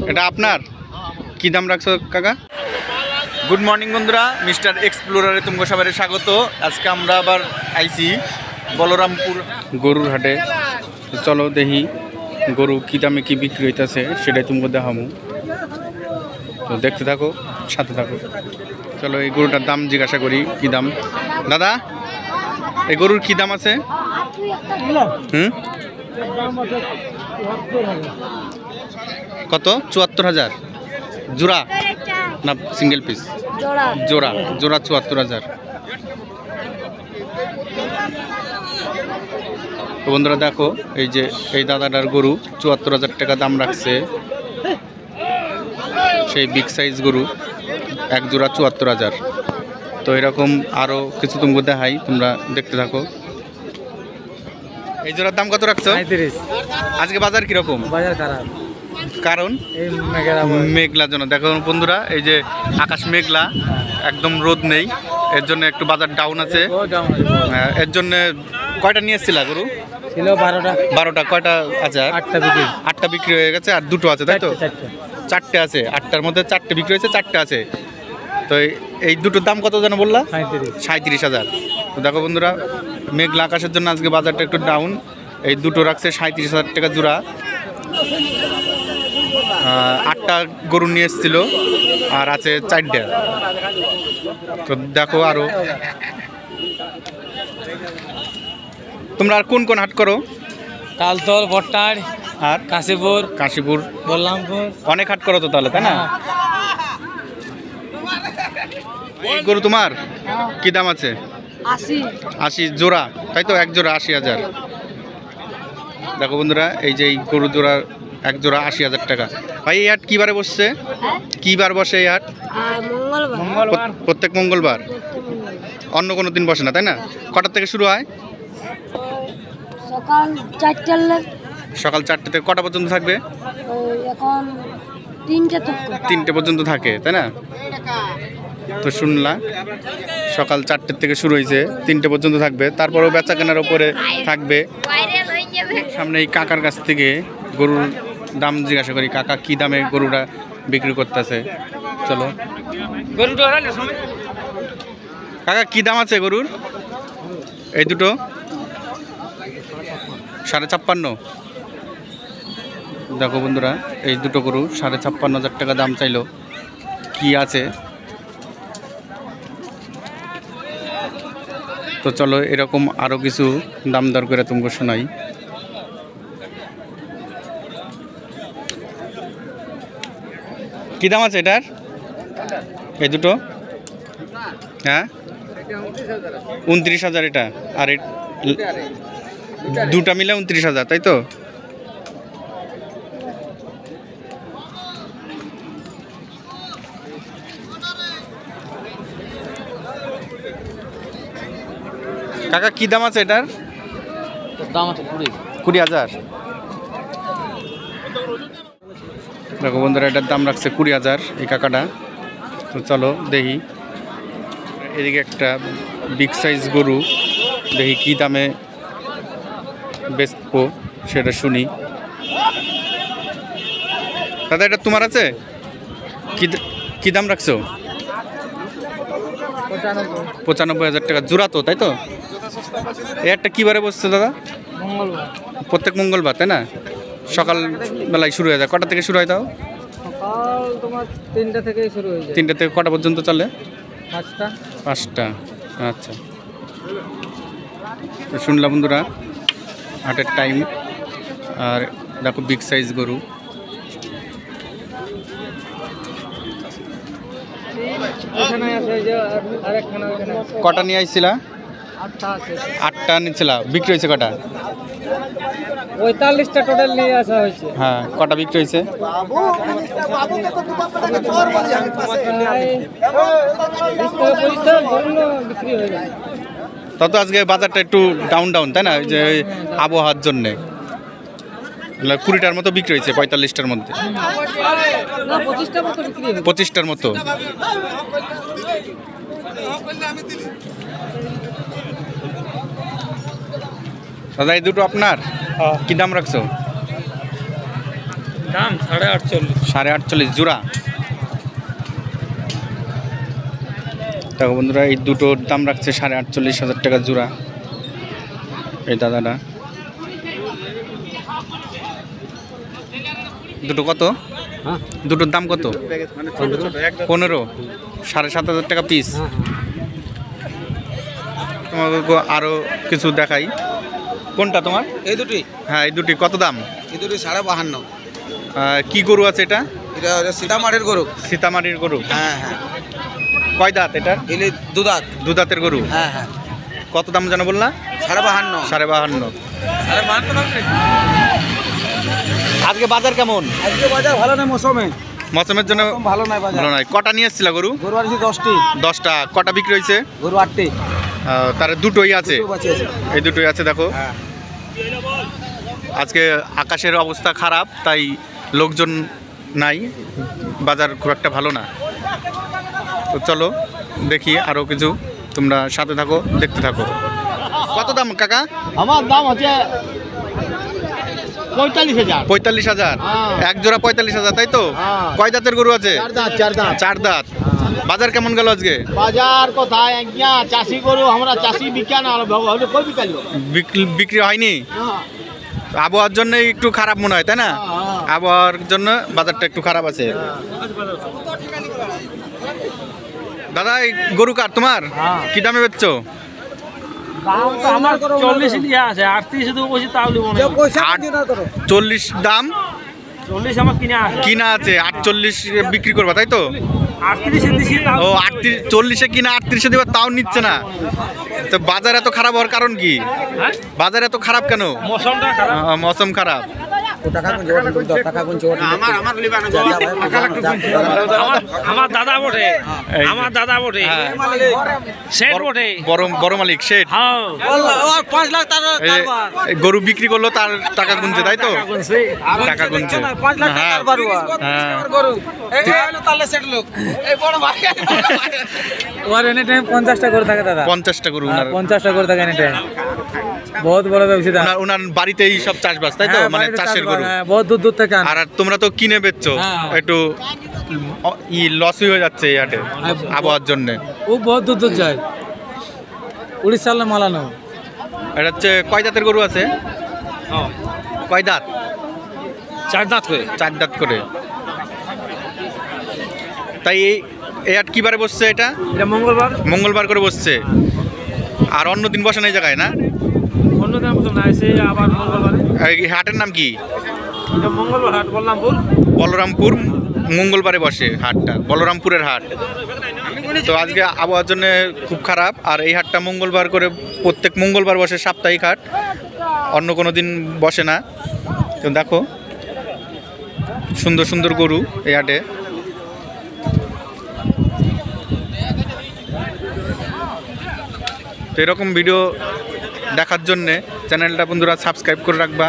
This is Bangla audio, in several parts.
এটা আপনার কি দাম রাখছো কাকা? গুড মর্নিং বন্ধুরা, মিস্টার এক্সপ্লোরারে তোমাকে সবাই স্বাগত। আজকে আমরা আবার আইছি বলরামপুর গরুর হাটে। চলো দেখি গরু কী দামে কী বিক্রি হইতেছে সেটাই তোমাকে দেখাবো। তো দেখতে থাকো, সাথে থাকো। চলো এই গরুটার দাম জিজ্ঞাসা করি কী দাম। দাদা, এই গরুর কী দাম আছে? কত? ৭৪,০০০ জোড়া না সিঙ্গেল পিস? জোড়া। জোড়া ৭৪,০০০। তো বন্ধুরা দেখো, এই যে এই দাদাটার গরু ৭৪,০০০ টাকা দাম রাখছে। সেই বিগ সাইজ গরু, এক জোড়া ৭৪,০০০। তো এরকম আরও কিছু তোমাকে দেখাই, তোমরা দেখতে থাকো। এই জোড়ার দাম কত রাখছো? ৩৫। আজকে বাজার কিরকম? বাজার খারাপ, কারণ এই মেঘলার জন্য। দেখো বন্ধুরা, এই যে আকাশ মেঘলা, একদম রোদ নেই, এর জন্য একটু বাজার ডাউন আছে। এর জন্য কয়টা নিয়ে এসেছিলা গরু? ছিল 12টা। 12টা। কয়টা আছে? 8টা বিক্রি হয়ে গেছে, আর 2টো আছে, তাই তো? 4টে আছে। 8টার মধ্যে 4টে বিক্রি হয়েছে, 4টে আছে। তো এই দুটোর দাম কত যেন বললা? 37,000। তো দেখো বন্ধুরা, মেঘলা আকাশের জন্য আজকে বাজারটা একটু ডাউন। এই দুটো রাখছে 37,000 টাকা জোড়া। 8টা গরু নিয়ে এসেছিল, আর আছে 4টে। তো দেখো আরো তোমরা আর কোন কোন হাট করো? তালতল, ভট্টার, আর কাশীপুর, বলরামপুর, অনেক হাট করো তো তাহলে, তাই না? এই গরু তোমার কি দাম আছে? 80 জোড়া, তাই তো? এক জোড়া 80,000। দেখো বন্ধুরা, এই যে এই গরু জোড়া, এক জোড়া 80,000 টাকা। ভাই এই হাট কি বারে বসছে? কি বার বসে এই হাট? প্রত্যেক মঙ্গলবার। অন্য কোনো দিন বসে না, তাই না? কটার থেকে শুরু হয়? সকাল 4টে থেকে কটা পর্যন্ত থাকবে? এখন 3টে পর্যন্ত থাকে, তাই না? তো শুনলাম সকাল 4টের থেকে শুরু হয়েছে, 3টে পর্যন্ত থাকবে। তারপরেও বেচা কেনার ওপরে থাকবে। সামনে এই কাকার কাছ থেকে গরুর দাম জিজ্ঞাসা করি, কাকা কি দামে গরুটা বিক্রি করতেছে। চলো কাকা, কি দাম আছে গরুর? এই দুটো 56,500। দেখো বন্ধুরা, এই দুটো গরু 56,500 টাকা দাম চাইলো। কি আছে? তো চলো এরকম আরও কিছু দাম দর করে তোমাকে শোনাই। কি দাম আছে এটার? এই দুটো? হ্যাঁ, 29,000 এটা, আর দুটা মিলে 29,000, তাই তো? কাকা কি দাম আছে এটার? দাম আছে 20,000। দেখো বন্ধুরা, এটার দাম রাখছে 20,000 এই কাকাটা। তো চলো দেখি, এদিকে একটা বিগ সাইজ গরু, দেখি কি দামে বেচবো সেটা শুনি। দাদা, এটা তোমার আছে? কি দাম রাখছো? 95,000 টাকা জোড়া তো, তাই তো? এই একটা কী বারে বসছে দাদা? মঙ্গলবার। প্রত্যেক মঙ্গলবার, তাই না? সকাল বেলায় শুরু হয়ে যায়। কটা থেকে শুরু হয় তাও? সকাল তোমার 3টা থেকে শুরু হয়ে যায়। 3টা থেকে কটা পর্যন্ত চলে? 5টা। আচ্ছা, তো শুনলাম বন্ধুরা হাটের টাইম। আর দেখো বিগ সাইজ গরু। কটা নিয়ে আসছিলা? 8টা নিচ্ছিলা। বিক্রি হয়েছে কটা? 45টা টোটাল নিয়ে আসা হয়েছে। হ্যাঁ, কটা বিক্রি হয়েছে? তত আজকে বাজারটা একটু ডাউন, তাই না? ওই যে আবহাওয়ার জন্যে 20টার মতো বিক্রি হয়েছে, 45টার মধ্যে 25টার মতো। দাদা, এই দুটো আপনার? কি দাম রাখছো? দাম 48,500। 48,500 জোড়া। দেখো বন্ধুরা, এই দুটোর দাম রাখছে 48,500 টাকা জোড়া। এই দাদাটা দুটো কত? হ্যাঁ, দুটোর দাম কত? 15, 7,500 টাকা পিস। তোমাকে আরো কিছু দেখাই। কোনটা তোমার? এই দুটি, হ্যাঁ, এই দুটি কত দাম? এই দুটি 52,500। কি গরু আছে এটা? এটা সীতামাটির গরু। সীতামাটির গরু। হ্যাঁ হ্যাঁ, কয় দাঁত এটা? এলে দুদাত। দু দাঁতের গরু। হ্যাঁ হ্যাঁ, কত দাম যেন বললা? 52,500। 52,500। 52,500। আজকে বাজার কেমন? আজকে বাজার ভালো না, মৌসুমে মৌসুমের জন্য ভালো নাই বাজার। ভালো নয়। কটা নিয়ে এসেছিল গরু? গরু আছে 10টি। 10টা। কটা বিক্রি হয়েছে? গরু 8টি। তার দুটোই আছে। দুটো বাঁচি আছে। এই দুটোই আছে। দেখো হ্যাঁ, আজকে আকাশের অবস্থা খারাপ, তাই লোকজন নাই, বাজার খুব একটা ভালো না। তো চলো দেখি আরও কিছু, তোমরা সাথে থাকো, দেখতে থাকো। কত দাম কাকা? আমার দাম হচ্ছে 45,000। 45,000। এক জোড়া 45,000, তাই তো? হ্যাঁ। কয় দাঁতের গরু আছে? 4 দাঁত। 4 দাঁত। বাজার কেমন গেল আজকে? বাজার কোথায় আজ্ঞা, চাষি গরু আমরা চাষি বিকা না, হলে কই বিকালো। বিক্রি হয়নি। আবহাওয়ার জন্য একটু খারাপ মনে হয়, তাই না? আবহাওয়ার জন্য বাজারটা একটু খারাপ আছে। দাদা, এই গরু কার তোমার? হ্যাঁ। কি দামে বেচছো? আমার 40 দিয়া আছে, 38 তো বসে তাহলে মনে হয়। 40 দাম 40 আমার কিনা আছে। কিনা আছে, 48 বিক্রি করবা, তাই তো? 38 দিছি তাও। ও 38, 40-এ কিনা 38-এ দেবা, তাও নিচ্ছে না। তো বাজার এত খারাপ হওয়ার কারণ কি? হ্যাঁ? বাজার এত খারাপ কেন? মৌসুমটা খারাপ। মৌসুম খারাপ। আমার দাদা বটে, এই যে। আমার দাদা বটে, হ্যাঁ। সেট বটে। বড় মালিক শেঠ। হ্যাঁ, 5 লাখ টাকা। এই গরু বিক্রি করলো, তার টাকা গুনছে, তাই তো? টাকা গুনছে। 5 লাখ হ্যাঁ, টাকার বারুয়া। হ্যাঁ। গরু এই হলো তাহলে সেট লোক। এই বড় ভাই ওর এনি টাইম 50টা করে থাকে দাদা। 50টা গরু উনার। 50টা করে থাকে এনি টাইম। বহুত বড় ব্যবসা। উনার বাড়িতেই সব চাষবাস, তাই তো? মানে চাষের গরু। বহুত দূর দূর থেকে আনে। আর তোমরা তো কিনে বেচছো, হ্যাঁ। একটু লসই হয়ে যাচ্ছে এই হাটে আবহাওয়ার জন্য। ও বহুত দূর দূর যায়, উড়িষ্যার মালানো। এটা হচ্ছে কয় দাঁতের গরু আছে? কয় দাঁত? 4 দাঁত করে। 4 দাঁত করে। তাই এই হাট কিবারে বসছে এটা? এটা মঙ্গলবার। মঙ্গলবার করে বসছে। আর অন্য দিন বসে না এই জায়গায়, না? অন্য দিন না এসে আবার মঙ্গলবারে। এই হাটের নাম কি? এটা মঙ্গলবার হাট, বলরামপুর। বলরামপুর। মঙ্গলবারে বসে হাটটা, বলরামপুরের হাট। তো আজকে আবহাওয়ার জন্য খুব খারাপ, আর এই হাটটা মঙ্গলবার করে, প্রত্যেক মঙ্গলবার বসে, সাপ্তাহিক হাট, অন্য কোনো দিন বসে না। তো দেখো সুন্দর সুন্দর গরু এই হাটে। তো এরকম ভিডিও দেখার জন্যে চ্যানেলটা বন্ধুরা সাবস্ক্রাইব করে রাখবা।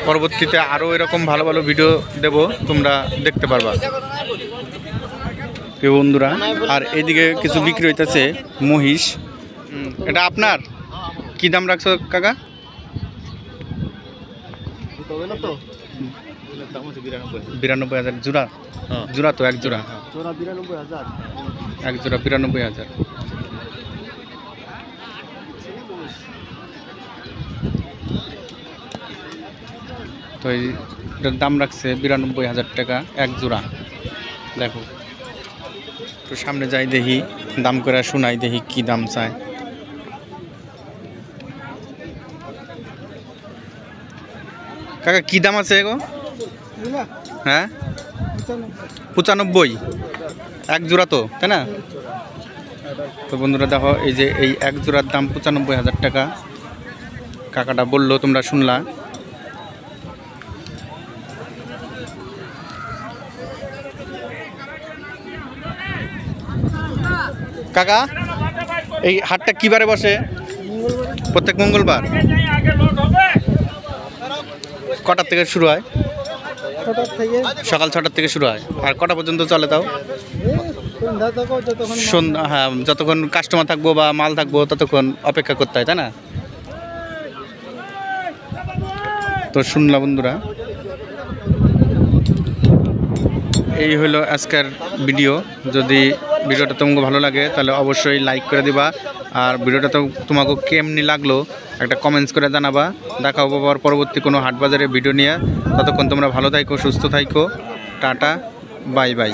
পরবর্তীতে আরও এরকম ভালো ভালো ভিডিও দেব, তোমরা দেখতে পারবা বন্ধুরা। আর এইদিকে কিছু বিক্রি হইতেছে মহিষ। এটা আপনার? কি দাম রাখছো কাকা? 92,000 জোড়া? জোড়া তো এক জোড়া। এক জোড়া 92,000। তো এটার দাম রাখছে 92,000 টাকা এক জোড়া। দেখো তো সামনে যাই, দেখি দাম করে শোনাই, দেখি কি দাম চায়। কাকা কি দাম আছে গো? হ্যাঁ, 95 এক জোড়া তো, তাই না? তো বন্ধুরা দেখো, এই যে এই এক জোড়ার দাম 95,000 টাকা কাকাটা বললো, তোমরা শুনলা। কাকা, এই হাটটা কিবারে বসে? প্রত্যেক মঙ্গলবার। কটার থেকে শুরু হয়? সকাল 6টার থেকে শুরু হয়। আর কটা পর্যন্ত চলে তাও? সন্ধ্যা। হ্যাঁ, যতক্ষণ কাস্টমার থাকবো বা মাল থাকবো ততক্ষণ অপেক্ষা করতে হয়, তাই না? তো শুনলা বন্ধুরা। এই হলো আজকের ভিডিও। যদি ভিডিওটা তোমাকে ভালো লাগে তাহলে অবশ্যই লাইক করে দিবা, আর ভিডিওটা তো তোমাকে কেমনি লাগলো একটা কমেন্টস করে জানাবা। দেখা হবো আবার পরবর্তী কোনো হাট বাজারের ভিডিও নিয়ে। ততক্ষণ তোমরা ভালো থাইকো, সুস্থ থাইকো। Tata, bye bye.